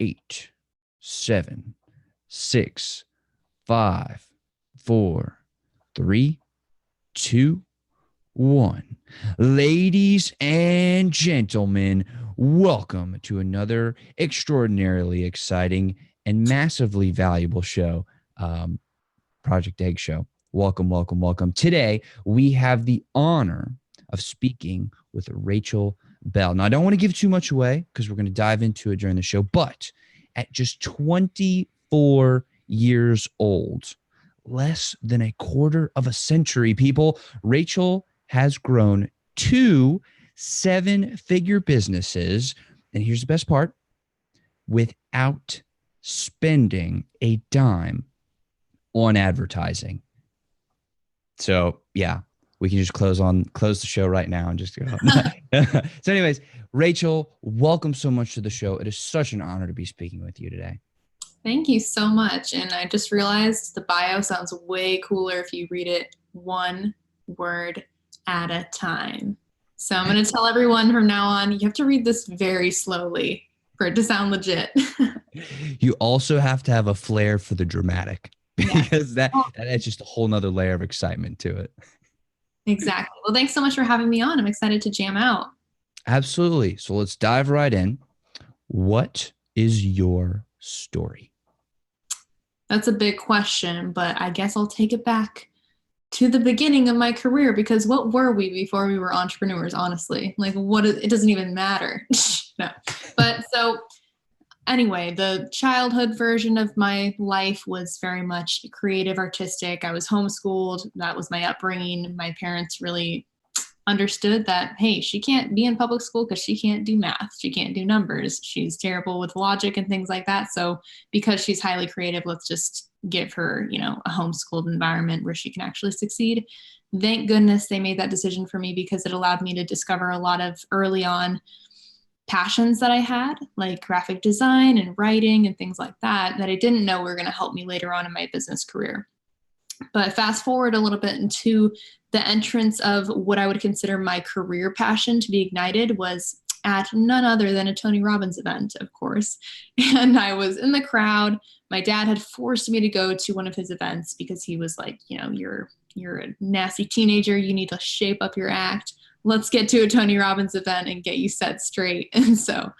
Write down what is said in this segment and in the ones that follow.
8, 7, 6, 5, 4, 3, 2, 1. Ladies and gentlemen, welcome to another extraordinarily exciting and massively valuable show, Project Egg Show. Welcome, welcome, welcome. Today, we have the honor of speaking with Rachel Bell. Now, I don't want to give too much away because we're going to dive into it during the show, but at just 24 years old, less than a quarter of a century, people, Rachel has grown 2 7-figure businesses. And here's the best part: without spending a dime on advertising. So yeah, we can just close the show right now and just go. So anyways, Rachel, welcome so much to the show. It is such an honor to be speaking with you today. Thank you so much. And I just realized the bio sounds way cooler if you read it one word at a time. So I'm going to tell everyone from now on, you have to read this very slowly for it to sound legit. You also have to have a flair for the dramatic, because that adds just a whole nother layer of excitement to it. Exactly. Well, thanks so much for having me on. I'm excited to jam out. Absolutely. So let's dive right in. What is your story? That's a big question, but I guess I'll take it back to the beginning of my career, because what were we before we were entrepreneurs, honestly? Like, it doesn't even matter. No. But so anyway, the childhood version of my life was very much creative, artistic. I was homeschooled. That was my upbringing. My parents really understood that, hey, she can't be in public school because she can't do math. She can't do numbers. She's terrible with logic and things like that. So because she's highly creative, let's just give her, a homeschooled environment where she can actually succeed. Thank goodness they made that decision for me, because it allowed me to discover a lot of early on passions that I had, like graphic design and writing and things like that I didn't know were going to help me later on in my business career. But fast forward a little bit into the entrance of what I would consider my career passion to be ignited was at none other than a Tony Robbins event, of course. And I was in the crowd. My dad had forced me to go to one of his events because he was like, you're a nasty teenager. You need to shape up your act. Let's get to a Tony Robbins event and get you set straight. And so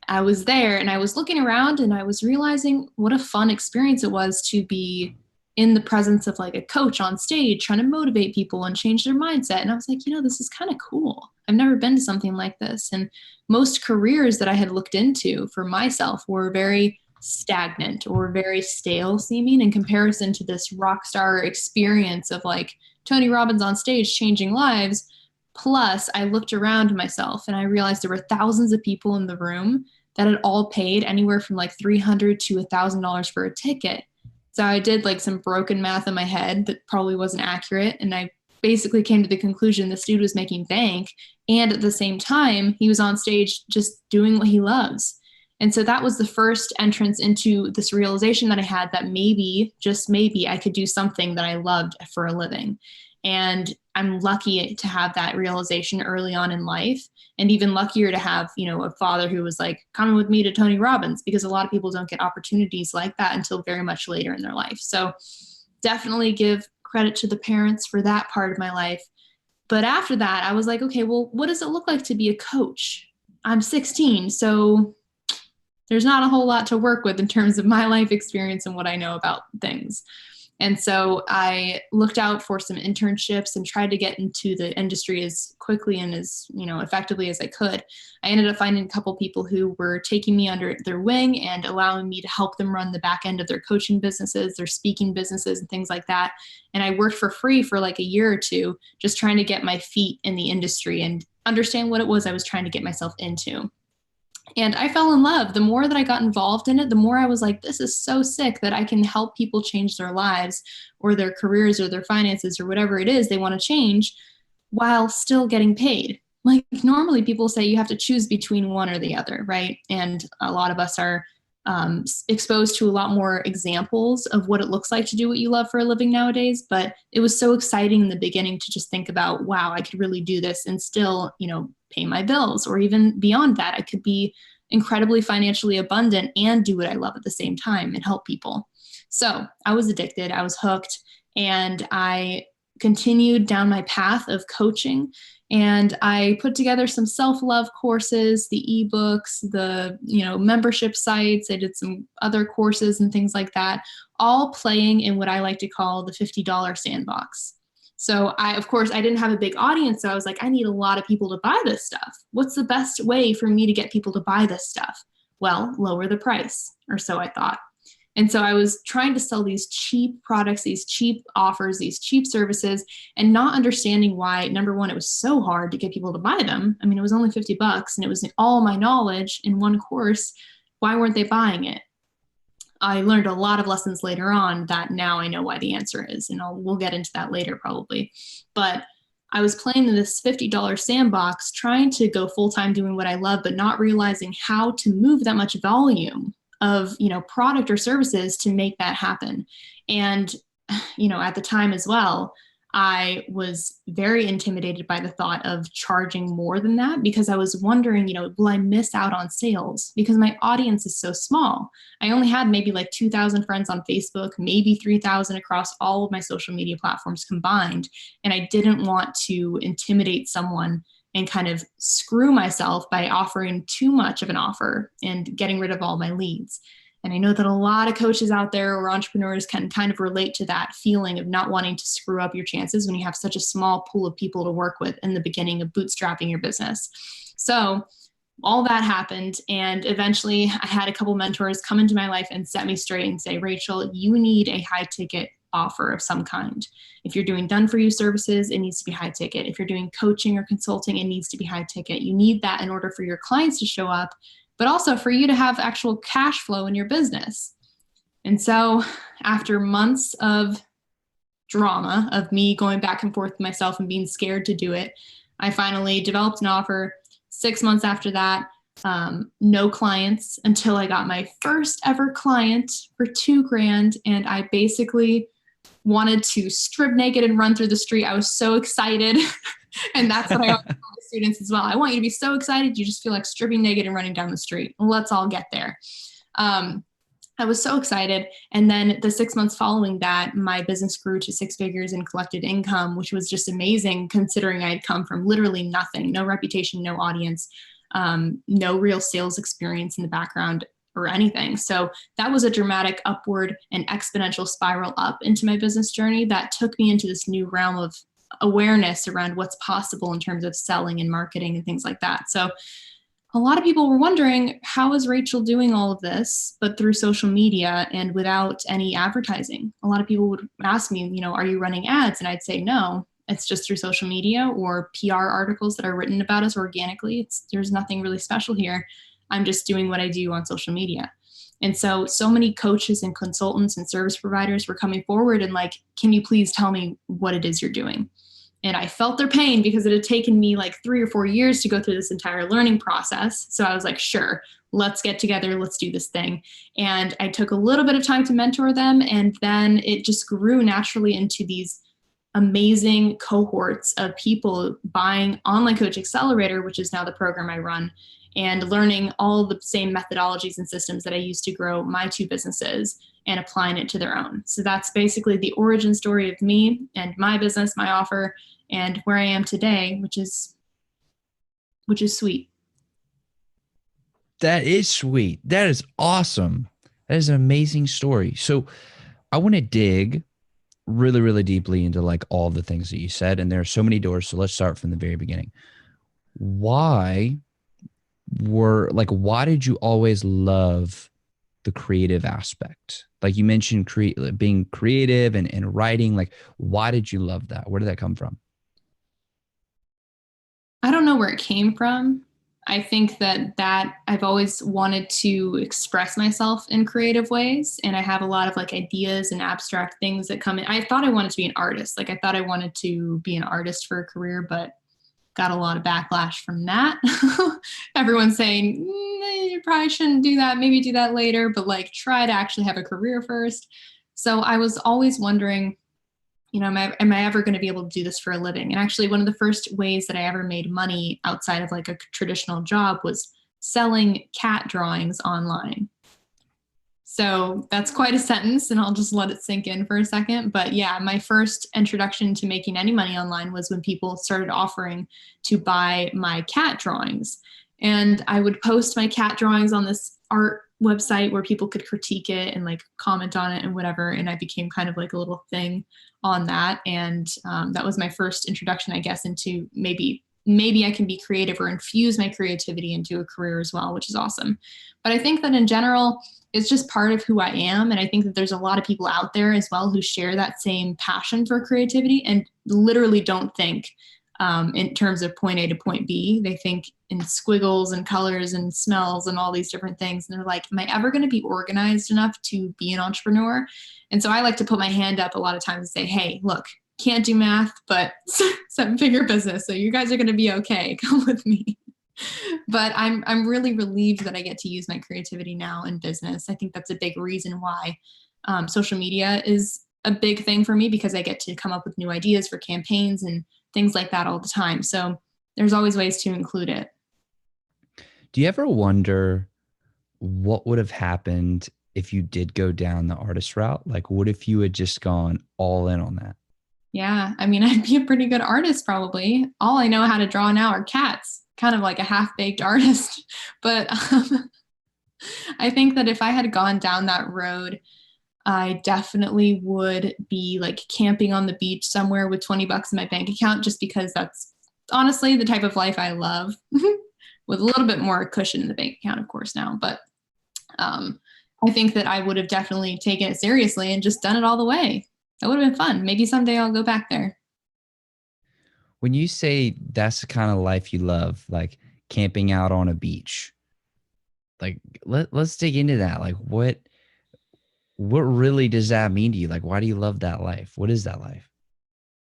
I was there and I was looking around and I was realizing what a fun experience it was to be in the presence of like a coach on stage trying to motivate people and change their mindset. And I was like, this is kind of cool. I've never been to something like this. And most careers that I had looked into for myself were very stagnant or very stale seeming in comparison to this rock star experience of like Tony Robbins on stage changing lives. Plus, I looked around myself and I realized there were thousands of people in the room that had all paid anywhere from like $300 to $1,000 for a ticket. So I did like some broken math in my head that probably wasn't accurate. And I basically came to the conclusion this dude was making bank. And at the same time, he was on stage just doing what he loves. And so that was the first entrance into this realization that I had that maybe, just maybe, I could do something that I loved for a living. And I'm lucky to have that realization early on in life, and even luckier to have, a father who was like, come with me to Tony Robbins, because a lot of people don't get opportunities like that until very much later in their life. So definitely give credit to the parents for that part of my life. But after that, I was like, okay, well, what does it look like to be a coach? I'm 16, so there's not a whole lot to work with in terms of my life experience and what I know about things. And so I looked out for some internships and tried to get into the industry as quickly and as, effectively as I could. I ended up finding a couple people who were taking me under their wing and allowing me to help them run the back end of their coaching businesses, their speaking businesses, and things like that. And I worked for free for like a year or two, just trying to get my feet in the industry and understand what it was I was trying to get myself into. And I fell in love. The more that I got involved in it, the more I was like, this is so sick that I can help people change their lives or their careers or their finances or whatever it is they want to change while still getting paid. Like normally people say you have to choose between one or the other, right? And a lot of us are exposed to a lot more examples of what it looks like to do what you love for a living nowadays. But it was so exciting in the beginning to just think about, wow, I could really do this and still, pay my bills, or even beyond that, I could be incredibly financially abundant and do what I love at the same time and help people. So I was addicted, I was hooked, and I continued down my path of coaching. And I put together some self-love courses, the ebooks, the membership sites. I did some other courses and things like that, all playing in what I like to call the $50 sandbox. So of course, I didn't have a big audience. So I was like, I need a lot of people to buy this stuff. What's the best way for me to get people to buy this stuff? Well, lower the price, or so I thought. And so I was trying to sell these cheap products, these cheap offers, these cheap services, and not understanding why, number one, it was so hard to get people to buy them. I mean, it was only $50 and it was all my knowledge in one course. Why weren't they buying it? I learned a lot of lessons later on that now I know why the answer is, and we'll get into that later probably. But I was playing in this $50 sandbox, trying to go full-time doing what I love, but not realizing how to move that much volume of product or services to make that happen. And at the time as well, I was very intimidated by the thought of charging more than that, because I was wondering, will I miss out on sales because my audience is so small? I only had maybe like 2,000 friends on Facebook, maybe 3,000 across all of my social media platforms combined. And I didn't want to intimidate someone and kind of screw myself by offering too much of an offer and getting rid of all my leads. And I know that a lot of coaches out there or entrepreneurs can kind of relate to that feeling of not wanting to screw up your chances when you have such a small pool of people to work with in the beginning of bootstrapping your business. So all that happened. And eventually I had a couple mentors come into my life and set me straight and say, Rachel, you need a high ticket offer of some kind. If you're doing done for you services, it needs to be high ticket. If you're doing coaching or consulting, it needs to be high ticket. You need that in order for your clients to show up, but also for you to have actual cash flow in your business. And so after months of drama, of me going back and forth with myself and being scared to do it, I finally developed an offer. 6 months after that, no clients until I got my first ever client for $2,000. And I basically wanted to strip naked and run through the street. I was so excited. And that's what I always tell the students as well. I want you to be so excited. You just feel like stripping naked and running down the street. Let's all get there. I was so excited. And then the 6 months following that, my business grew to 6 figures in collected income, which was just amazing considering I had come from literally nothing, no reputation, no audience, no real sales experience in the background or anything. So that was a dramatic upward and exponential spiral up into my business journey that took me into this new realm of awareness around what's possible in terms of selling and marketing and things like that. So a lot of people were wondering, how is Rachel doing all of this, but through social media and without any advertising? A lot of people would ask me, are you running ads? And I'd say, no, it's just through social media or PR articles that are written about us organically. There's nothing really special here. I'm just doing what I do on social media. And so many coaches and consultants and service providers were coming forward and like, can you please tell me what it is you're doing? And I felt their pain because it had taken me like 3 or 4 years to go through this entire learning process. So I was like, sure, let's get together. Let's do this thing. And I took a little bit of time to mentor them. And then it just grew naturally into these amazing cohorts of people buying Online Coach Accelerator, which is now the program I run, and learning all the same methodologies and systems that I used to grow my 2 businesses and applying it to their own. So that's basically the origin story of me and my business, my offer, and where I am today, which is sweet. That is sweet. That is awesome. That is an amazing story. So I want to dig really, really deeply into like all the things that you said. And there are so many doors. So let's start from the very beginning. Why did you always love the creative aspect? Like you mentioned being creative and writing, like why did you love that? Where did that come from? I don't know where it came from. I think that I've always wanted to express myself in creative ways. And I have a lot of like ideas and abstract things that come in. I thought I wanted to be an artist. Like I thought I wanted to be an artist for a career, but got a lot of backlash from that. Everyone's saying, you probably shouldn't do that. Maybe do that later, but like try to actually have a career first. So I was always wondering, am I ever going to be able to do this for a living? And actually one of the first ways that I ever made money outside of like a traditional job was selling cat drawings online. So that's quite a sentence, and I'll just let it sink in for a second. But yeah, my first introduction to making any money online was when people started offering to buy my cat drawings. And I would post my cat drawings on this art website where people could critique it and like comment on it and whatever. And I became kind of like a little thing on that. And that was my first introduction, I guess, into maybe I can be creative or infuse my creativity into a career as well, which is awesome. But I think that in general, it's just part of who I am. And I think that there's a lot of people out there as well who share that same passion for creativity and literally don't think in terms of point A to point B. They think in squiggles and colors and smells and all these different things. And they're like, am I ever going to be organized enough to be an entrepreneur? And so I like to put my hand up a lot of times and say, hey, look, can't do math, but 7-figure business. So you guys are going to be okay. Come with me. But I'm really relieved that I get to use my creativity now in business. I think that's a big reason why social media is a big thing for me, because I get to come up with new ideas for campaigns and things like that all the time. So there's always ways to include it. Do you ever wonder what would have happened if you did go down the artist route? Like, what if you had just gone all in on that? Yeah, I mean, I'd be a pretty good artist probably. All I know how to draw now are cats, kind of like a half-baked artist. But I think that if I had gone down that road, I definitely would be like camping on the beach somewhere with $20 in my bank account, just because that's honestly the type of life I love, with a little bit more cushion in the bank account, of course, now. But I think that I would have definitely taken it seriously and just done it all the way. That would have been fun. Maybe someday I'll go back there. When you say that's the kind of life you love, like camping out on a beach, like let's dig into that. Like what really does that mean to you? Like, why do you love that life? What is that life?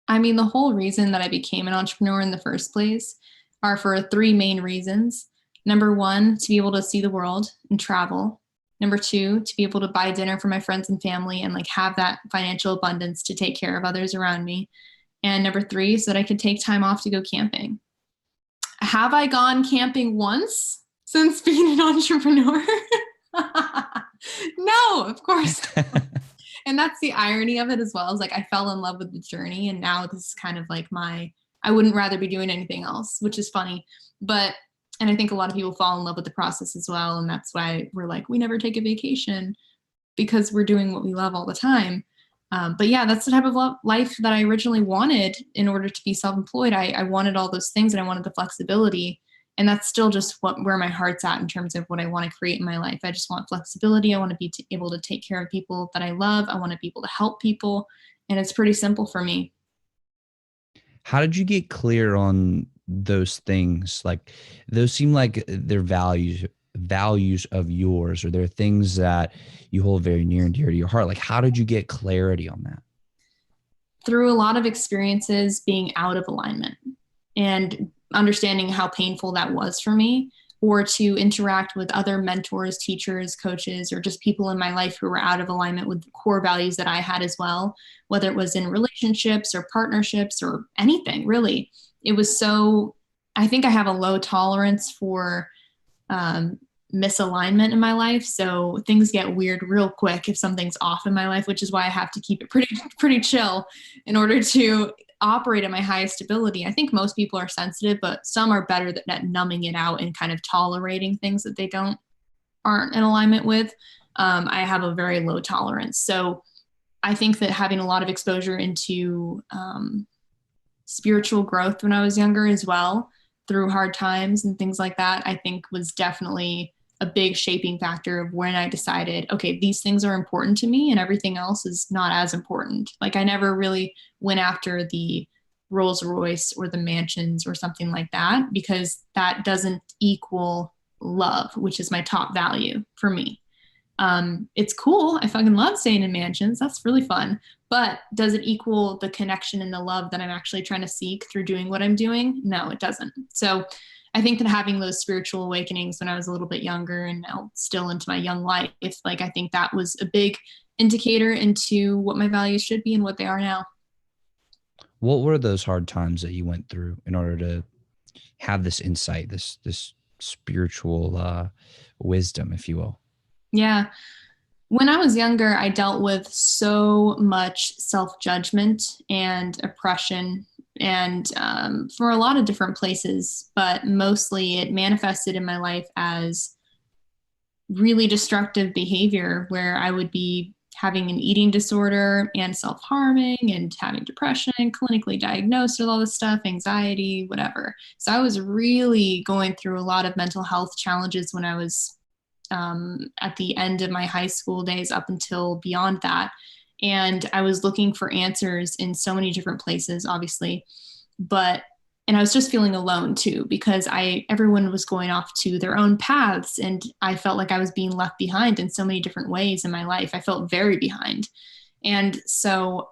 I mean, the whole reason that I became an entrepreneur in the first place are for 3 main reasons. Number 1, to be able to see the world and travel. Number 2, to be able to buy dinner for my friends and family and like have that financial abundance to take care of others around me. And number 3, so that I could take time off to go camping. Have I gone camping once since being an entrepreneur? No, of course not. And that's the irony of it as well. Is like I fell in love with the journey, and now this is kind of like I wouldn't rather be doing anything else, which is funny. And I think a lot of people fall in love with the process as well. And that's why we're like, we never take a vacation, because we're doing what we love all the time. But yeah, that's the type of life that I originally wanted in order to be self-employed. I wanted all those things, and I wanted the flexibility. And that's still just where my heart's at in terms of what I want to create in my life. I just want flexibility. I want to be able to take care of people that I love. I want to be able to help people. And it's pretty simple for me. How did you get clear on those things? Like, those seem like they're values of yours, or they're things that you hold very near and dear to your heart. Like, how did you get clarity on that? Through a lot of experiences being out of alignment and understanding how painful that was for me, or to interact with other mentors, teachers, coaches, or just people in my life who were out of alignment with the core values that I had as well, whether it was in relationships or partnerships or anything, really. It was I think I have a low tolerance for misalignment in my life. So things get weird real quick if something's off in my life, which is why I have to keep it pretty chill in order to operate at my highest ability. I think most people are sensitive, but some are better at numbing it out and kind of tolerating things that they aren't in alignment with. I have a very low tolerance. So I think that having a lot of exposure into spiritual growth when I was younger as well, through hard times and things like that, I think was definitely a big shaping factor of when I decided, okay, these things are important to me and everything else is not as important. Like I never really went after the Rolls Royce or the mansions or something like that, because that doesn't equal love, which is my top value for me. It's cool. I fucking love staying in mansions. That's really fun. But does it equal the connection and the love that I'm actually trying to seek through doing what I'm doing? No, it doesn't. So I think that having those spiritual awakenings when I was a little bit younger and now still into my young life, like I think that was a big indicator into what my values should be and what they are now. What were those hard times that you went through in order to have this insight, this spiritual wisdom, if you will? Yeah. When I was younger, I dealt with so much self-judgment and oppression, and for a lot of different places, but mostly it manifested in my life as really destructive behavior where I would be having an eating disorder and self-harming and having depression, clinically diagnosed with all this stuff, anxiety, whatever. So I was really going through a lot of mental health challenges when I was at the end of my high school days up until beyond that. And I was looking for answers in so many different places, obviously, and I was just feeling alone too, because everyone was going off to their own paths. And I felt like I was being left behind in so many different ways in my life. I felt very behind. And so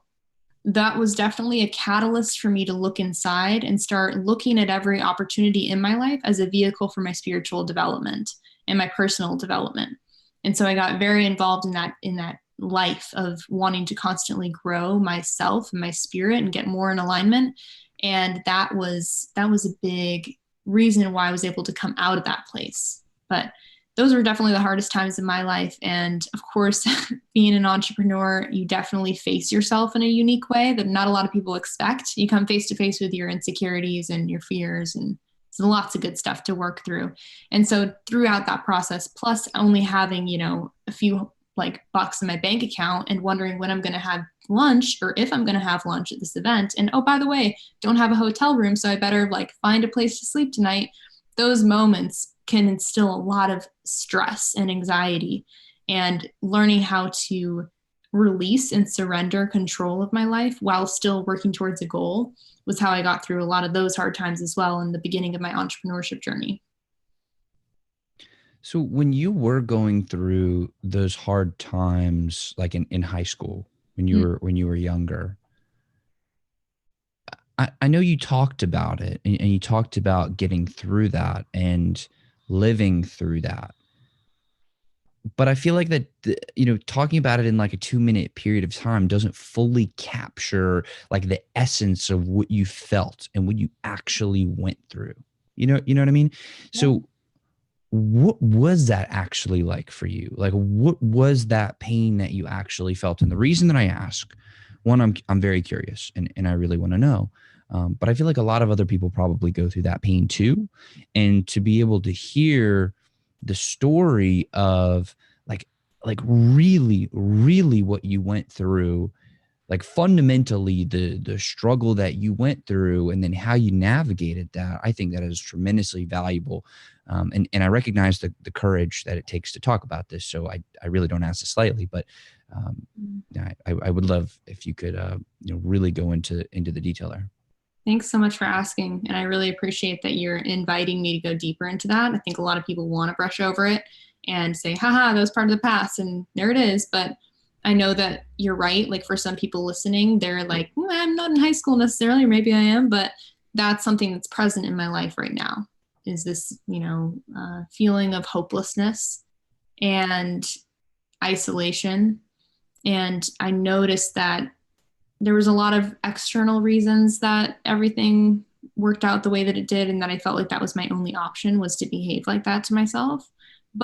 that was definitely a catalyst for me to look inside and start looking at every opportunity in my life as a vehicle for my spiritual development and my personal development. And so I got very involved in that life of wanting to constantly grow myself and my spirit and get more in alignment. And that was a big reason why I was able to come out of that place. But those were definitely the hardest times in my life. And of course, being an entrepreneur, you definitely face yourself in a unique way that not a lot of people expect. You come face to face with your insecurities and your fears, and so lots of good stuff to work through. And so throughout that process, plus only having, a few like bucks in my bank account and wondering when I'm going to have lunch or if I'm going to have lunch at this event. And oh, by the way, don't have a hotel room, so I better like find a place to sleep tonight. Those moments can instill a lot of stress and anxiety, and learning how to release and surrender control of my life while still working towards a goal was how I got through a lot of those hard times as well in the beginning of my entrepreneurship journey. So when you were going through those hard times, like in high school, when you were younger, I know you talked about it, and you talked about getting through that and living through that. But I feel like that, talking about it in like a 2-minute period of time doesn't fully capture like the essence of what you felt and what you actually went through. You know what I mean? Yeah. So what was that actually like for you? Like, what was that pain that you actually felt? And the reason that I ask, one, I'm very curious, and I really want to know. But I feel like a lot of other people probably go through that pain too. And to be able to hear the story of like really, really what you went through, like fundamentally the struggle that you went through, and then how you navigated that, I think that is tremendously valuable. And I recognize the courage that it takes to talk about this. So I really don't ask this lightly, but I would love if you could really go into the detail there. Thanks so much for asking. And I really appreciate that you're inviting me to go deeper into that. I think a lot of people want to brush over it and say, haha, that was part of the past, and there it is. But I know that you're right. Like for some people listening, they're like, I'm not in high school necessarily, or maybe I am, but that's something that's present in my life right now, is this, feeling of hopelessness and isolation. And I noticed that there was a lot of external reasons that everything worked out the way that it did, and that I felt like that was my only option, was to behave like that to myself.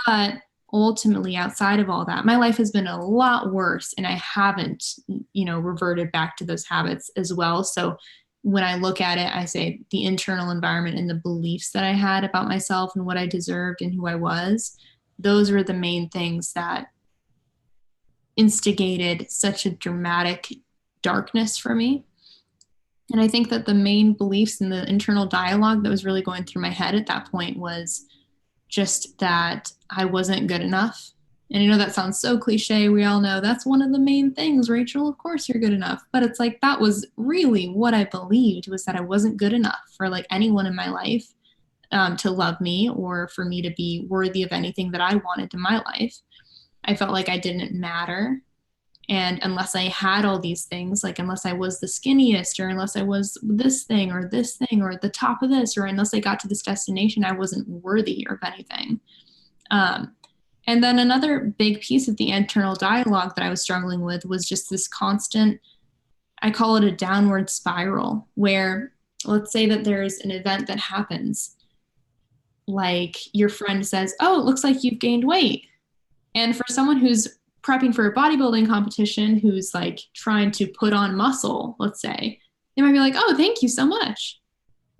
But ultimately, outside of all that, my life has been a lot worse, and I haven't, reverted back to those habits as well. So when I look at it, I say the internal environment and the beliefs that I had about myself and what I deserved and who I was, those were the main things that instigated such a dramatic darkness for me. And I think that the main beliefs and the internal dialogue that was really going through my head at that point was just that I wasn't good enough. And I know that sounds so cliche. We all know that's one of the main things, Rachel, of course you're good enough. But it's like, that was really what I believed, was that I wasn't good enough for like anyone in my life to love me, or for me to be worthy of anything that I wanted in my life. I felt like I didn't matter. And unless I had all these things, like unless I was the skinniest, or unless I was this thing or at the top of this, or unless I got to this destination, I wasn't worthy of anything. And then another big piece of the internal dialogue that I was struggling with was just this constant, I call it a downward spiral, where let's say that there's an event that happens. like your friend says, oh, it looks like you've gained weight. And for someone who's prepping for a bodybuilding competition, who's like trying to put on muscle, let's say, they might be like, oh, thank you so much.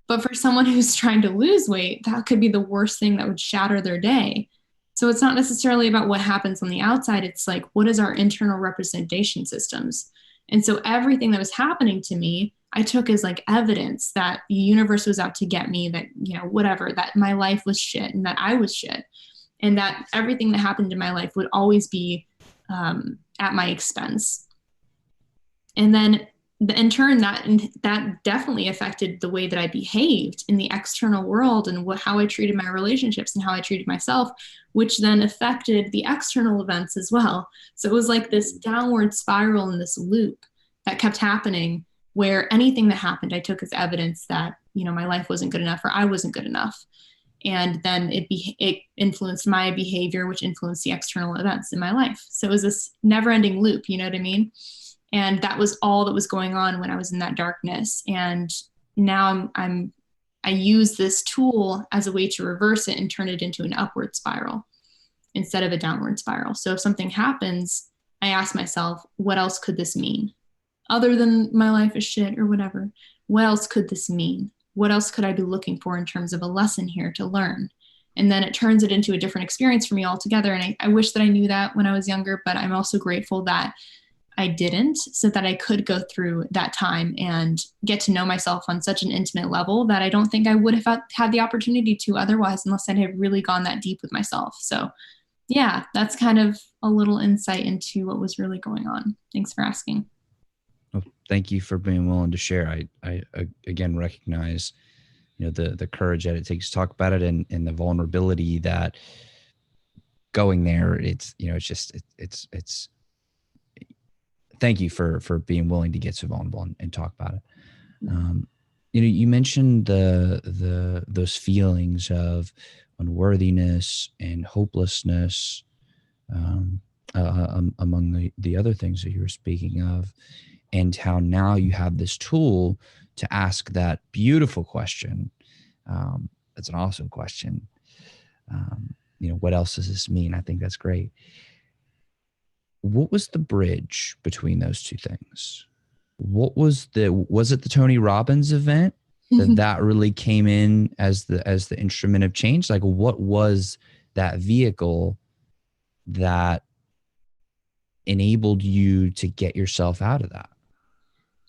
But for someone who's trying to lose weight, that could be the worst thing that would shatter their day. So it's not necessarily about what happens on the outside. It's like, what is our internal representation systems? And so everything that was happening to me, I took as like evidence that the universe was out to get me, that, you know, whatever, that my life was shit and that I was shit. And that everything that happened in my life would always be at my expense. And then in turn, that definitely affected the way that I behaved in the external world and how I treated my relationships and how I treated myself, which then affected the external events as well. So it was like this downward spiral in this loop that kept happening, where anything that happened, I took as evidence that, you know, my life wasn't good enough or I wasn't good enough. And then it influenced my behavior, which influenced the external events in my life. So it was this never-ending loop, you know what I mean? And that was all that was going on when I was in that darkness. And now I use this tool as a way to reverse it and turn it into an upward spiral instead of a downward spiral. So if something happens, I ask myself, what else could this mean? Other than my life is shit or whatever, what else could this mean? What else could I be looking for in terms of a lesson here to learn? And then it turns it into a different experience for me altogether. And I wish that I knew that when I was younger, but I'm also grateful that I didn't, so that I could go through that time and get to know myself on such an intimate level that I don't think I would have had the opportunity to otherwise, unless I had really gone that deep with myself. So yeah, that's kind of a little insight into what was really going on. Thanks for asking. Well, thank you for being willing to share. I again recognize, you know, the courage that it takes to talk about it, and the vulnerability that going there, it's, you know, it's just, it's thank you for being willing to get so vulnerable and talk about it. You know, you mentioned those feelings of unworthiness and hopelessness, among the other things that you were speaking of, and how now you have this tool to ask that beautiful question. That's an awesome question. You know, what else does this mean? I think that's great. What was the bridge between those two things? Was it the Tony Robbins event that really came in as the instrument of change? Like, what was that vehicle that enabled you to get yourself out of that?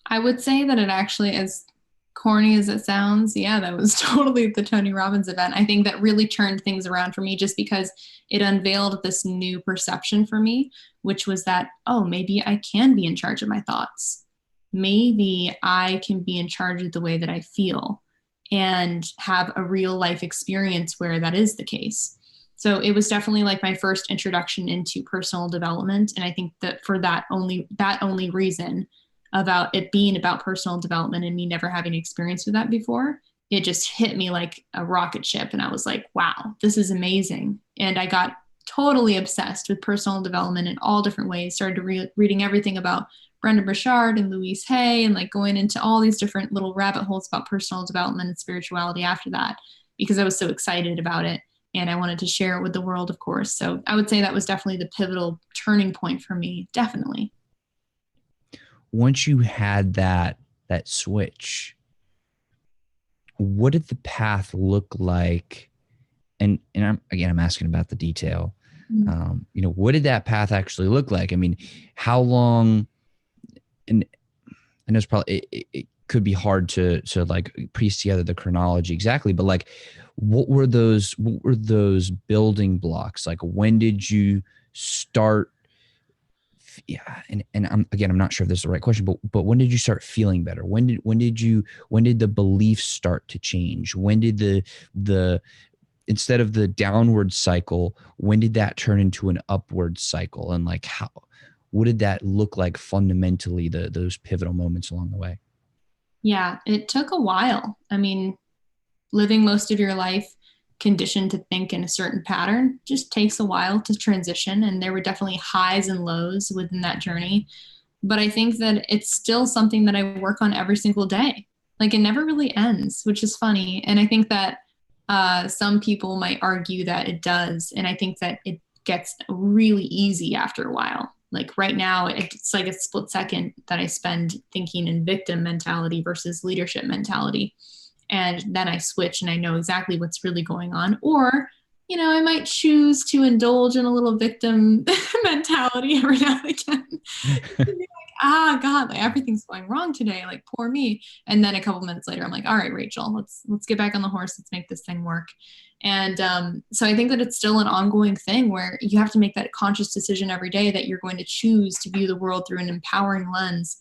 I would say that it actually, as corny as it sounds, yeah, that was totally the Tony Robbins event. I think that really turned things around for me, just because it unveiled this new perception for me, which was that, oh, maybe I can be in charge of my thoughts. Maybe I can be in charge of the way that I feel and have a real life experience where that is the case. So it was definitely like my first introduction into personal development. And I think that for that only reason, about it being about personal development and me never having experience with that before, it just hit me like a rocket ship. And I was like, wow, this is amazing. And I got totally obsessed with personal development in all different ways. Started reading everything about Brendon Burchard and Louise Hay, and like going into all these different little rabbit holes about personal development and spirituality after that, because I was so excited about it. And I wanted to share it with the world, of course. So I would say that was definitely the pivotal turning point for me. Definitely. Once you had that switch, what did the path look like? And I'm asking about the detail. Mm-hmm. You know, what did that path actually look like? I mean, how long? And I know it's probably it could be hard to like piece together the chronology exactly, but like, what were those building blocks? Like, when did you start? Yeah, and I'm not sure if this is the right question, but when did you start feeling better? When did the beliefs start to change? When did the instead of the downward cycle, when did that turn into an upward cycle? And like, what did that look like fundamentally, those pivotal moments along the way? Yeah, it took a while. I mean, living most of your life conditioned to think in a certain pattern just takes a while to transition. And there were definitely highs and lows within that journey. But I think that it's still something that I work on every single day. Like, it never really ends, which is funny. And I think that Some people might argue that it does. And I think that it gets really easy after a while. Like right now, it's like a split second that I spend thinking in victim mentality versus leadership mentality. And then I switch and I know exactly what's really going on. Or, I might choose to indulge in a little victim mentality every now and again. God, like everything's going wrong today. Like poor me. And then a couple minutes later, I'm like, all right, Rachel, let's get back on the horse. Let's make this thing work. And so I think that it's still an ongoing thing where you have to make that conscious decision every day that you're going to choose to view the world through an empowering lens.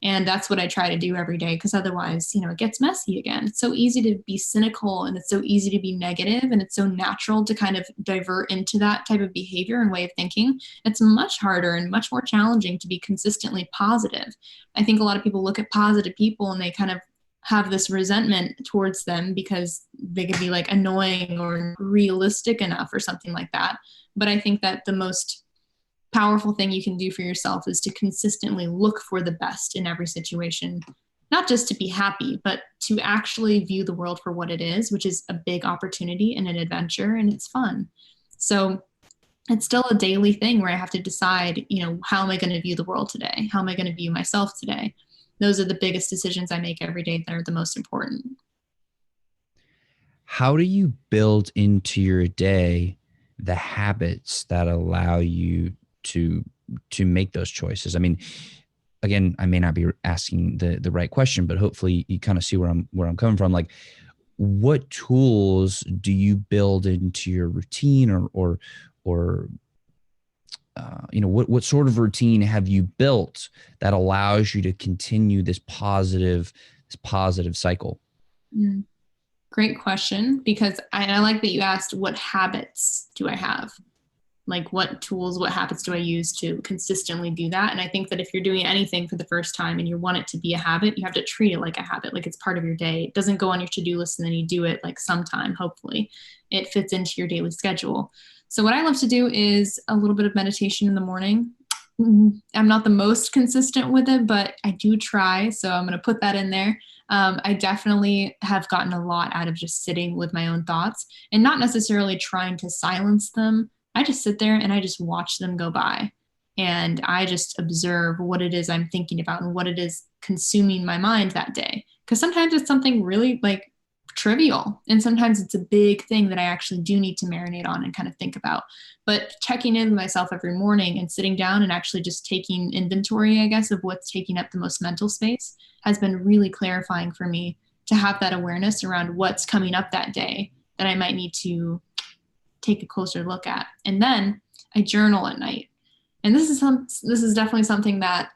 And that's what I try to do every day, because otherwise, it gets messy again. It's so easy to be cynical and it's so easy to be negative, and it's so natural to kind of divert into that type of behavior and way of thinking. It's much harder and much more challenging to be consistently positive. I think a lot of people look at positive people and they kind of have this resentment towards them because they could be like annoying or realistic enough or something like that. But I think that the most powerful thing you can do for yourself is to consistently look for the best in every situation, not just to be happy, but to actually view the world for what it is, which is a big opportunity and an adventure, and it's fun. So it's still a daily thing where I have to decide, how am I going to view the world today? How am I going to view myself today? Those are the biggest decisions I make every day that are the most important. How do you build into your day the habits that allow you to make those choices? I mean, again, I may not be asking the right question, but hopefully you kind of see where I'm coming from. Like, what tools do you build into your routine, or what sort of routine have you built that allows you to continue this positive cycle? Great question, because I like that you asked, what habits do I have? Like what tools, what habits do I use to consistently do that? And I think that if you're doing anything for the first time and you want it to be a habit, you have to treat it like a habit, like it's part of your day. It doesn't go on your to-do list and then you do it like sometime, hopefully. It fits into your daily schedule. So what I love to do is a little bit of meditation in the morning. I'm not the most consistent with it, but I do try. So I'm going to put that in there. I definitely have gotten a lot out of just sitting with my own thoughts and not necessarily trying to silence them. I just sit there and I just watch them go by, and I just observe what it is I'm thinking about and what it is consuming my mind that day. Because sometimes it's something really like trivial, and sometimes it's a big thing that I actually do need to marinate on and kind of think about. But checking in with myself every morning and sitting down and actually just taking inventory, I guess, of what's taking up the most mental space has been really clarifying for me, to have that awareness around what's coming up that day that I might need to take a closer look at. And then I journal at night. And this is definitely something that,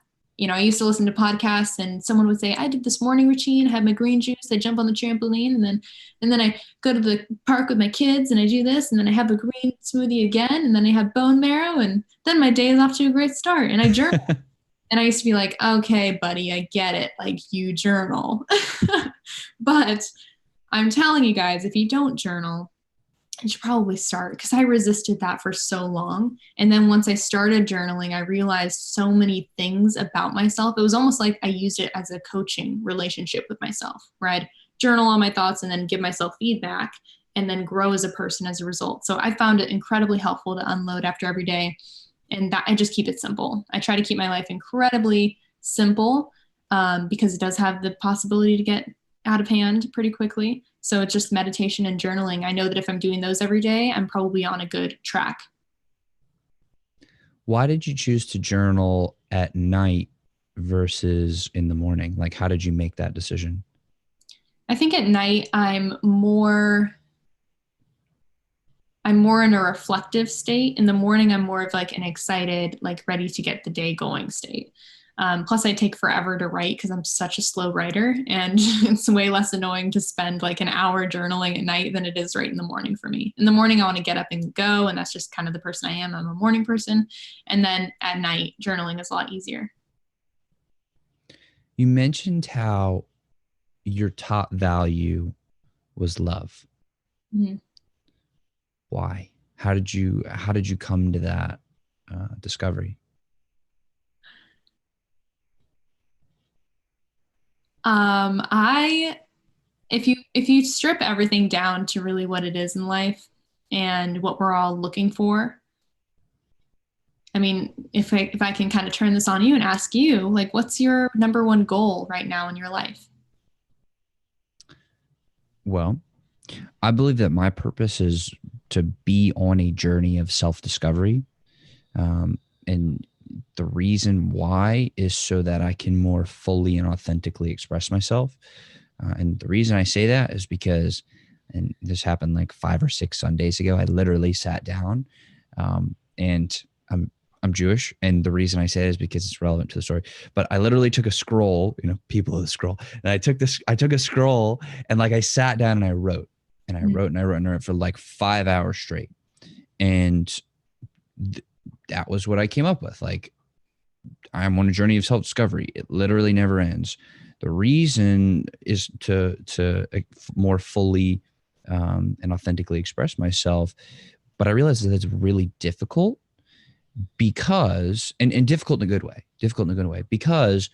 I used to listen to podcasts and someone would say, I did this morning routine, I had my green juice, I jump on the trampoline, and then I go to the park with my kids and I do this, and then I have a green smoothie again, and then I have bone marrow, and then my day is off to a great start. And I journal. And I used to be like, okay, buddy, I get it. Like, you journal. But I'm telling you guys, if you don't journal, you should probably start, because I resisted that for so long. And then once I started journaling, I realized so many things about myself. It was almost like I used it as a coaching relationship with myself, right? Journal all my thoughts and then give myself feedback and then grow as a person as a result. So I found it incredibly helpful to unload after every day. And that I just keep it simple. I try to keep my life incredibly simple, because it does have the possibility to get out of hand pretty quickly. So it's just meditation and journaling. I know that if I'm doing those every day, I'm probably on a good track. Why did you choose to journal at night versus in the morning? Like, how did you make that decision? I think at night I'm more in a reflective state. In the morning, I'm more of like an excited, like ready to get the day going state. Plus, I take forever to write because I'm such a slow writer, and it's way less annoying to spend like an hour journaling at night than it is right in the morning for me. In the morning, I want to get up and go, and that's just kind of the person I am. I'm a morning person. And then at night, journaling is a lot easier. You mentioned how your top value was love. Mm-hmm. Why? How did you come to that discovery? I if you strip everything down to really what it is in life and what we're all looking for, I mean, if I can kind of turn this on you and ask you, like, what's your number one goal right now in your life? Well, I believe that my purpose is to be on a journey of self-discovery. And the reason why is so that I can more fully and authentically express myself. And the reason I say that is because, and this happened like 5 or 6 Sundays ago, I literally sat down, and I'm Jewish, and the reason I say it is because it's relevant to the story. But I literally took a scroll, people of the scroll, and I took a scroll, and like I sat down and I wrote, and I wrote and I wrote and I wrote for like 5 hours straight, and that was what I came up with. Like, I'm on a journey of self-discovery. It literally never ends. The reason is to more fully and authentically express myself. But I realized that it's really difficult because, and difficult in a good way, because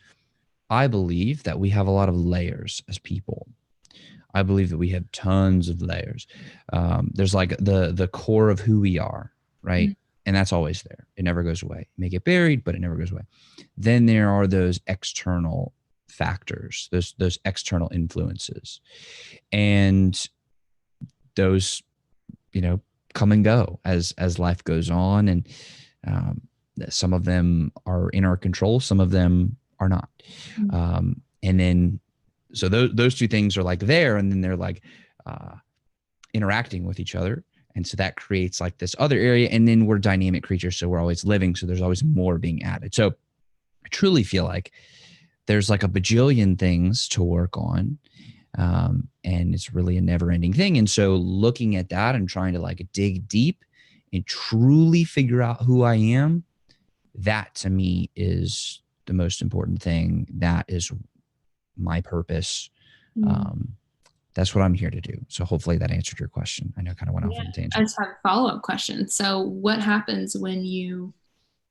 I believe that we have a lot of layers as people. I believe that we have tons of layers. There's like the core of who we are, right? And that's always there. It never goes away. It may get buried, but it never goes away. Then there are those external factors, those external influences. And those, come and go as life goes on. And some of them are in our control. Some of them are not. And then, so those two things are like there, and then they're like interacting with each other. And so that creates like this other area. And then we're dynamic creatures. So we're always living. So there's always more being added. So I truly feel like there's like a bajillion things to work on. And it's really a never ending thing. And so looking at that and trying to like dig deep and truly figure out who I am, that to me is the most important thing. That is my purpose. That's what I'm here to do. So hopefully that answered your question. I know I kind of went off on a tangent. I just have a follow-up question. So what happens when you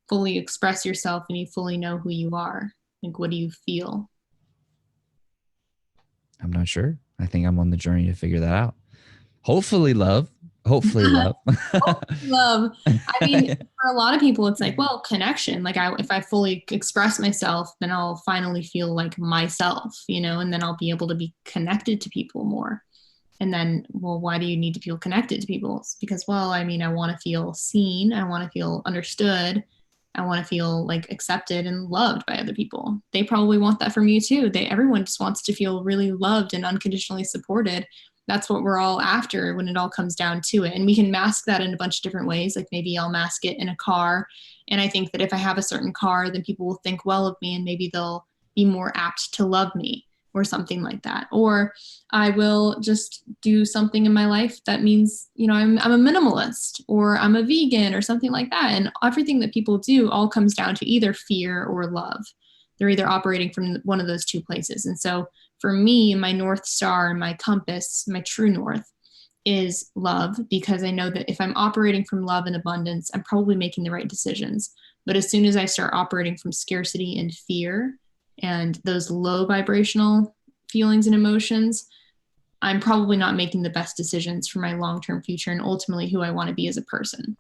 fully express yourself and you fully know who you are? Like, what do you feel? I'm not sure. I think I'm on the journey to figure that out. Hopefully love. Love. Love. I mean, for a lot of people, it's like, well, connection. Like if I fully express myself, then I'll finally feel like myself, and then I'll be able to be connected to people more. And then, well, why do you need to feel connected to people? It's because, well, I mean, I want to feel seen. I want to feel understood. I want to feel like accepted and loved by other people. They probably want that from you too. Everyone just wants to feel really loved and unconditionally supported. That's what we're all after when it all comes down to it. And we can mask that in a bunch of different ways. Like maybe I'll mask it in a car. And I think that if I have a certain car, then people will think well of me and maybe they'll be more apt to love me or something like that. Or I will just do something in my life that means, I'm a minimalist or I'm a vegan or something like that. And everything that people do all comes down to either fear or love. They're either operating from one of those two places. And so for me, my North Star, my compass, my true north is love, because I know that if I'm operating from love and abundance, I'm probably making the right decisions. But as soon as I start operating from scarcity and fear and those low vibrational feelings and emotions, I'm probably not making the best decisions for my long-term future and ultimately who I want to be as a person.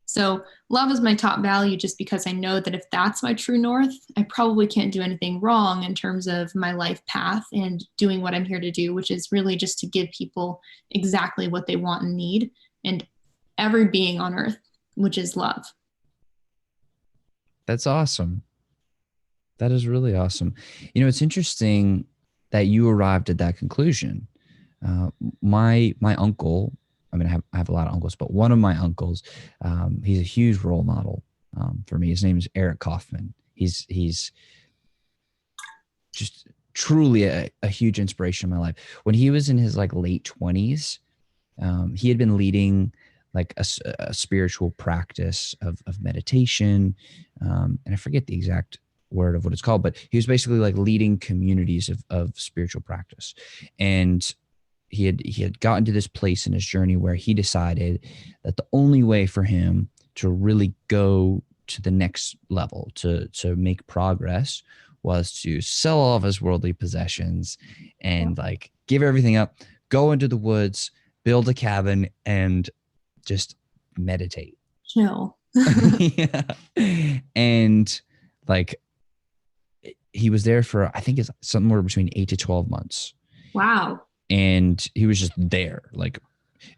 So love is my top value, just because I know that if that's my true north, I probably can't do anything wrong in terms of my life path and doing what I'm here to do, which is really just to give people exactly what they want and need, and every being on earth, which is love. That's awesome. That is really awesome. It's interesting that you arrived at that conclusion. My uncle, I have a lot of uncles, but one of my uncles, he's a huge role model for me. His name is Eric Kaufman. He's just truly a huge inspiration in my life. When he was in his like late 20s, he had been leading like a spiritual practice of meditation. And I forget the exact word of what it's called, but he was basically like leading communities of spiritual practice. And he had gotten to this place in his journey where he decided that the only way for him to really go to the next level, to make progress, was to sell all of his worldly possessions and like give everything up, go into the woods, build a cabin, and just meditate. Chill. Yeah. And like he was there for, I think it's somewhere between 8 to 12 months. Wow. And he was just there. Like,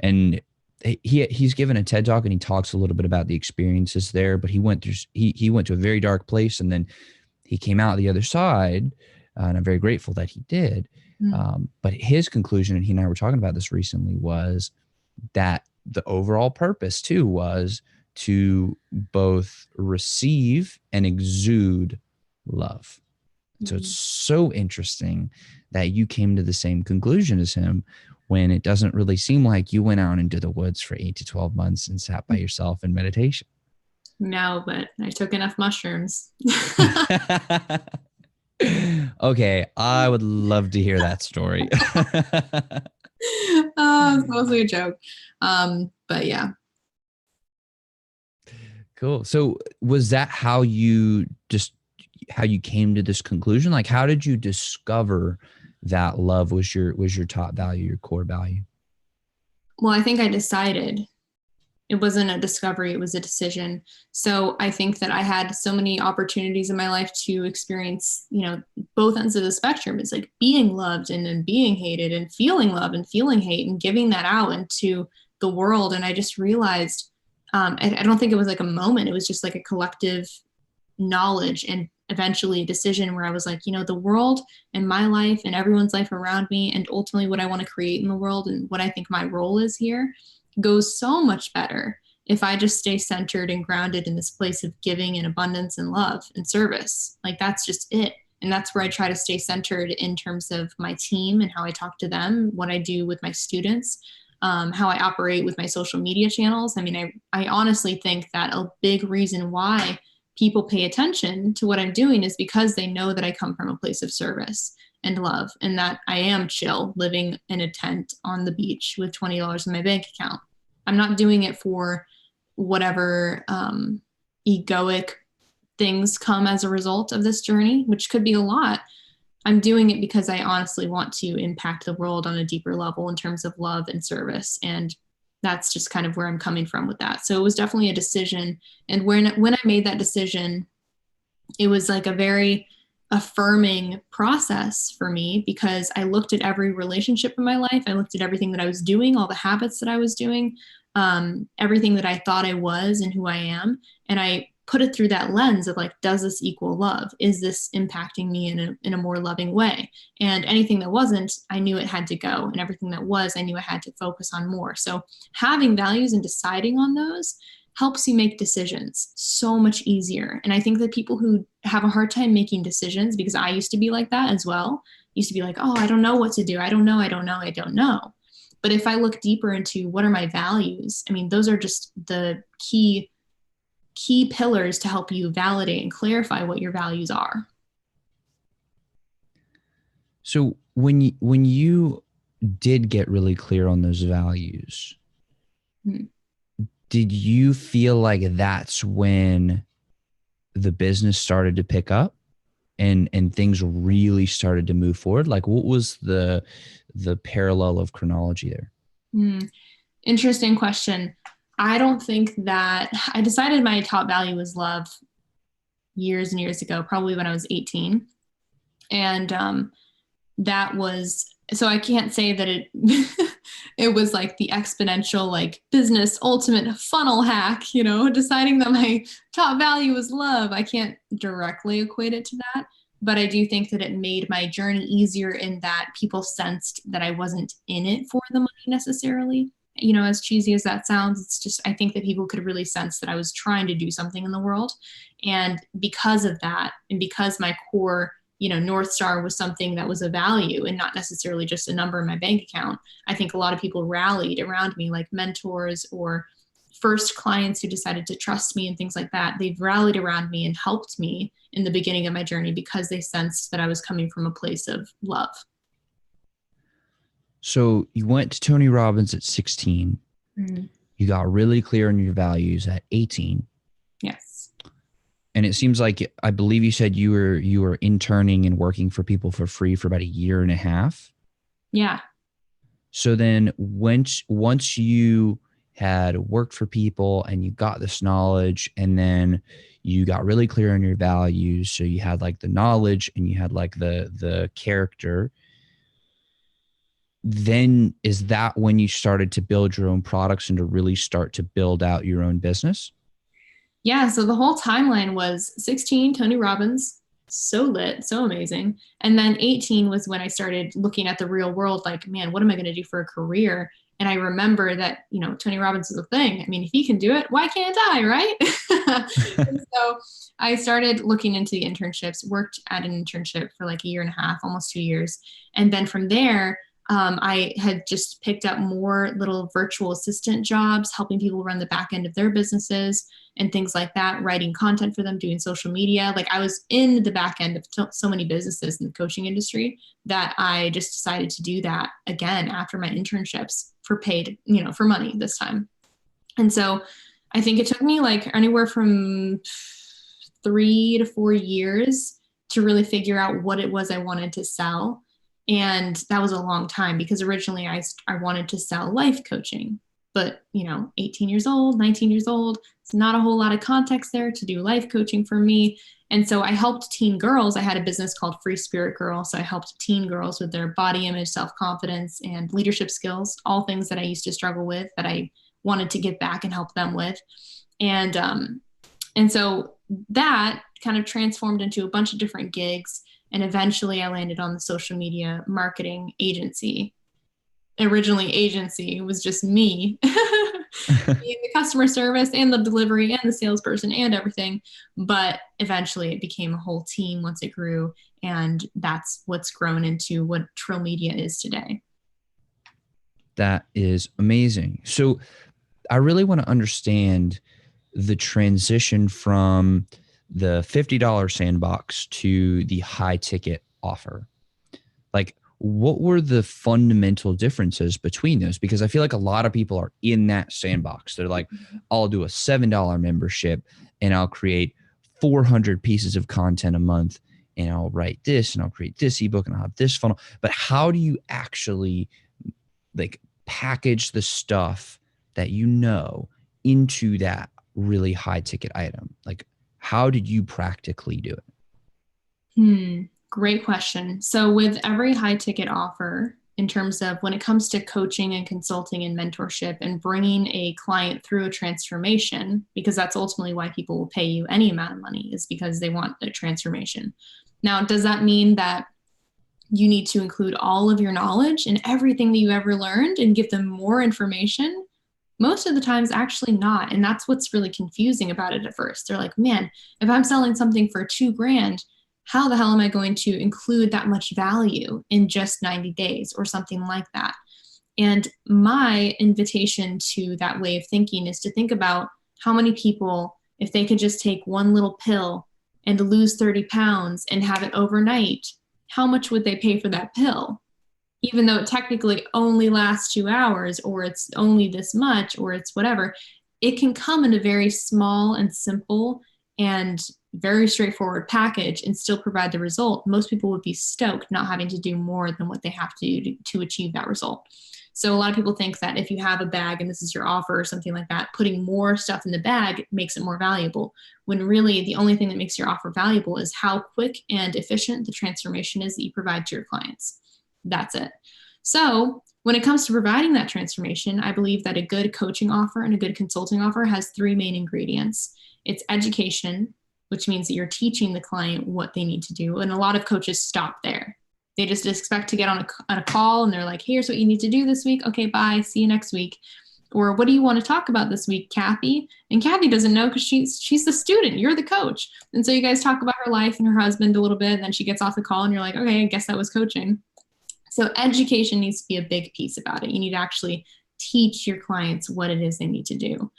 and he's given a TED talk and he talks a little bit about the experiences there, but he went to a very dark place and then he came out the other side. And I'm very grateful that he did. But his conclusion, and he and I were talking about this recently, was that the overall purpose too was to both receive and exude love. So it's so interesting that you came to the same conclusion as him, when it doesn't really seem like you went out into the woods for 8 to 12 months and sat by yourself in meditation. No, but I took enough mushrooms. Okay, I would love to hear that story. Oh, it's mostly a joke. But yeah. Cool. So was that how you came to this conclusion? Like, how did you discover that love was your top value, your core value? Well, I think I decided. It wasn't a discovery, it was a decision. So I think that I had so many opportunities in my life to experience, both ends of the spectrum. It's like being loved and then being hated, and feeling love and feeling hate, and giving that out into the world. And I just realized, I don't think it was like a moment. It was just like a collective knowledge and eventually a decision where I was like, the world and my life and everyone's life around me, and ultimately what I want to create in the world and what I think my role is here, goes so much better if I just stay centered and grounded in this place of giving and abundance and love and service. Like, that's just it. And that's where I try to stay centered in terms of my team and how I talk to them, what I do with my students, how I operate with my social media channels. I mean, I honestly think that a big reason why people pay attention to what I'm doing is because they know that I come from a place of service and love, and that I am chill, living in a tent on the beach with $20 in my bank account. I'm not doing it for whatever egoic things come as a result of this journey, which could be a lot. I'm doing it because I honestly want to impact the world on a deeper level in terms of love and service. And that's just kind of where I'm coming from with that. So it was definitely a decision. And when I made that decision, it was like a very affirming process for me, because I looked at every relationship in my life. I looked at everything that I was doing, all the habits that I was doing, everything that I thought I was and who I am. And I put it through that lens of like, does this equal love? Is this impacting me in a more loving way? And anything that wasn't, I knew it had to go. And everything that was, I knew I had to focus on more. So having values and deciding on those helps you make decisions so much easier. And I think that people who have a hard time making decisions, because I used to be like that as well, used to be like, oh, I don't know what to do. I don't know. But if I look deeper into what are my values, I mean, those are just the key pillars to help you validate and clarify what your values are. So when you did get really clear on those values, did you feel like that's when the business started to pick up and things really started to move forward? Like, what was the parallel of chronology there? Interesting question. I don't think that I decided my top value was love years and years ago, probably when I was 18. And that was, so I can't say that it it was like the exponential like business ultimate funnel hack, deciding that my top value was love. I can't directly equate it to that, but I do think that it made my journey easier in that people sensed that I wasn't in it for the money necessarily. As cheesy as that sounds, it's just, I think that people could really sense that I was trying to do something in the world. And because of that, and because my core, North Star was something that was a value and not necessarily just a number in my bank account, I think a lot of people rallied around me, like mentors or first clients who decided to trust me and things like that. They've rallied around me and helped me in the beginning of my journey because they sensed that I was coming from a place of love. So you went to Tony Robbins at 16. You got really clear on your values at 18. Yes. And it seems like, I believe you said you were interning and working for people for free for about a year and a half. Yeah. So then once you had worked for people and you got this knowledge, and then you got really clear on your values, so you had like the knowledge and you had like the character, then is that when you started to build your own products and to really start to build out your own business? Yeah. So the whole timeline was 16, Tony Robbins, so lit, so amazing. And then 18 was when I started looking at the real world, like, man, what am I going to do for a career? And I remember that, Tony Robbins is a thing. I mean, if he can do it, why can't I, right? And so I started looking into the internships, worked at an internship for like a year and a half, almost 2 years. And then from there, I had just picked up more little virtual assistant jobs, helping people run the back end of their businesses and things like that, writing content for them, doing social media. Like, I was in the back end of so many businesses in the coaching industry that I just decided to do that again after my internships for paid, for money this time. And so I think it took me like anywhere from 3 to 4 years to really figure out what it was I wanted to sell. And that was a long time, because originally I wanted to sell life coaching, but 18 years old, 19 years old, it's not a whole lot of context there to do life coaching for me. And so I helped teen girls. I had a business called Free Spirit Girl. So I helped teen girls with their body image, self-confidence, and leadership skills, all things that I used to struggle with that I wanted to give back and help them with. And so that kind of transformed into a bunch of different gigs. And eventually I landed on the social media marketing agency. Originally, agency was just me, the customer service and the delivery and the salesperson and everything. But eventually it became a whole team once it grew. And that's what's grown into what Trill Media is today. That is amazing. So I really want to understand the transition from the $50 sandbox to the high ticket offer. Like, what were the fundamental differences between those? Because I feel like a lot of people are in that sandbox. They're like, I'll do a $7 membership and I'll create 400 pieces of content a month, and I'll write this and I'll create this ebook and I'll have this funnel. But how do you actually like package the stuff that into that really high ticket item? Like, how did you practically do it? Great question. So with every high ticket offer, in terms of when it comes to coaching and consulting and mentorship and bringing a client through a transformation, because that's ultimately why people will pay you any amount of money, is because they want a transformation. Now, does that mean that you need to include all of your knowledge and everything that you ever learned and give them more information? Most of the times, actually not. And that's what's really confusing about it at first. They're like, man, if I'm selling something for $2,000, how the hell am I going to include that much value in just 90 days or something like that? And my invitation to that way of thinking is to think about how many people, if they could just take one little pill and lose 30 pounds and have it overnight, how much would they pay for that pill? Even though it technically only lasts 2 hours, or it's only this much, or it's whatever, it can come in a very small and simple and very straightforward package and still provide the result. Most people would be stoked not having to do more than what they have to do to achieve that result. So a lot of people think that if you have a bag and this is your offer or something like that, putting more stuff in the bag makes it more valuable, when really the only thing that makes your offer valuable is how quick and efficient the transformation is that you provide to your clients. That's it. So when it comes to providing that transformation, I believe that a good coaching offer and a good consulting offer has 3 main ingredients. It's education, which means that you're teaching the client what they need to do. And a lot of coaches stop there. They just expect to get on a call and they're like, here's what you need to do this week. Okay, bye. See you next week. Or what do you want to talk about this week, Kathy? And Kathy doesn't know because she's the student. You're the coach. And so you guys talk about her life and her husband a little bit. And then she gets off the call and you're like, okay, I guess that was coaching. So education needs to be a big piece about it. You need to actually teach your clients what it is they need to do.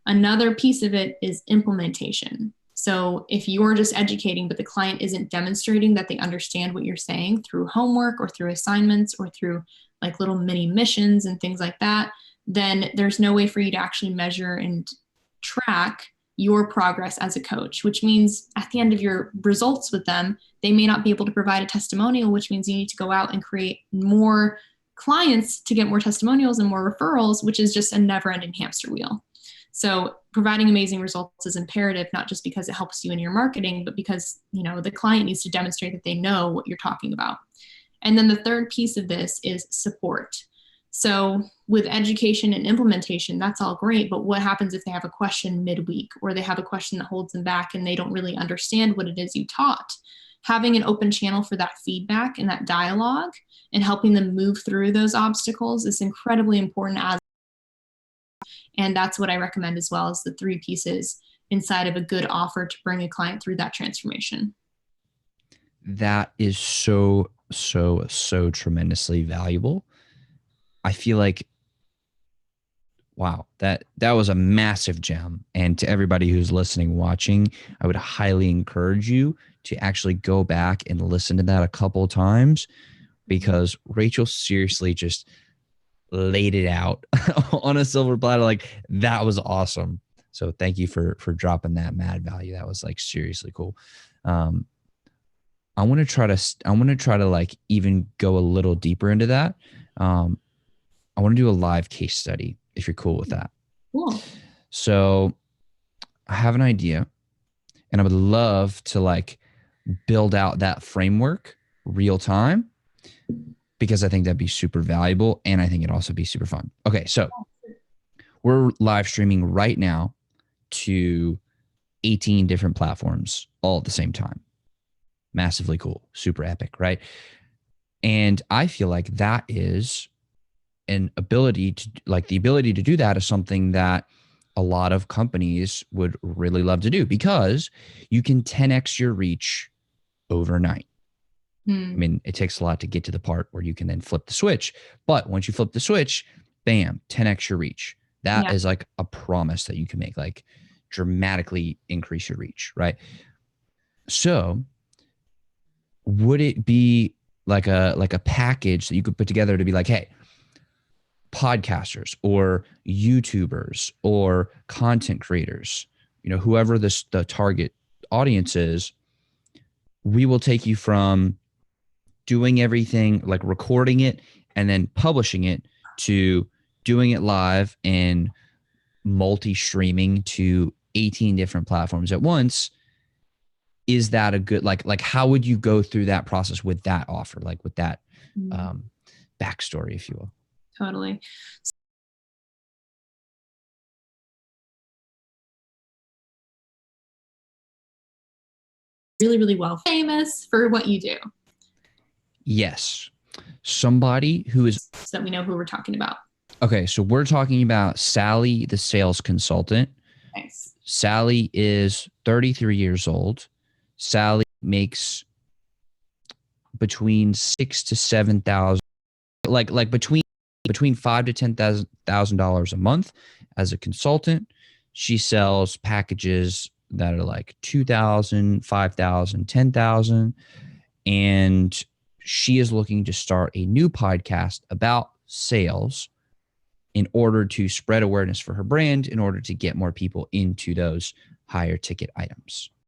Another piece of it is implementation. So if you're just educating, but the client isn't demonstrating that they understand what you're saying through homework or through assignments or through like little mini missions and things like that, then there's no way for you to actually measure and track your progress as a coach, which means at the end of your results with them, they may not be able to provide a testimonial, which means you need to go out and create more clients to get more testimonials and more referrals, which is just a never-ending hamster wheel. So providing amazing results is imperative, not just because it helps you in your marketing, but because, the client needs to demonstrate that they know what you're talking about. And then the third piece of this is support. So with education and implementation, that's all great, but what happens if they have a question midweek, or they have a question that holds them back and they don't really understand what it is you taught? Having an open channel for that feedback and that dialogue and helping them move through those obstacles is incredibly important. And that's what I recommend as well, as the 3 pieces inside of a good offer to bring a client through that transformation. That is so tremendously valuable. I feel like, wow, that was a massive gem. And to everybody who's listening, watching, I would highly encourage you to actually go back and listen to that a couple of times, because Rachel seriously just laid it out on a silver platter. Like, that was awesome. So thank you for dropping that mad value. That was like seriously cool. I want to try to like even go a little deeper into that. I want to do a live case study, if you're cool with that. Cool. So I have an idea, and I would love to like build out that framework real time, because I think that'd be super valuable, and I think it'd also be super fun. Okay, so we're live streaming right now to 18 different platforms all at the same time. Massively cool, super epic, right? And I feel like that is an ability to, like, the ability to do that is something that a lot of companies would really love to do, because you can 10x your reach overnight. I mean, it takes a lot to get to the part where you can then flip the switch. But once you flip the switch, bam, 10x your reach. That is like a promise that you can make, like dramatically increase your reach, right? So would it be like a package that you could put together to be like, hey, podcasters or YouTubers or content creators, whoever the target audience is, we will take you from doing everything, like recording it and then publishing it, to doing it live and multi-streaming to 18 different platforms at once. Is that a good, like how would you go through that process with that offer, like with that backstory, if you will? Totally. Really, really well famous for what you do. Yes. Somebody who is, so that we know who we're talking about. Okay, so we're talking about Sally, the sales consultant. Nice. Sally is 33 years old. Sally makes between $6,000 to $7,000, like between $5,000 to $10,000 a month as a consultant. She sells packages that are like $2,000, $5,000, $10,000, and she is looking to start a new podcast about sales in order to spread awareness for her brand, in order to get more people into those higher ticket items.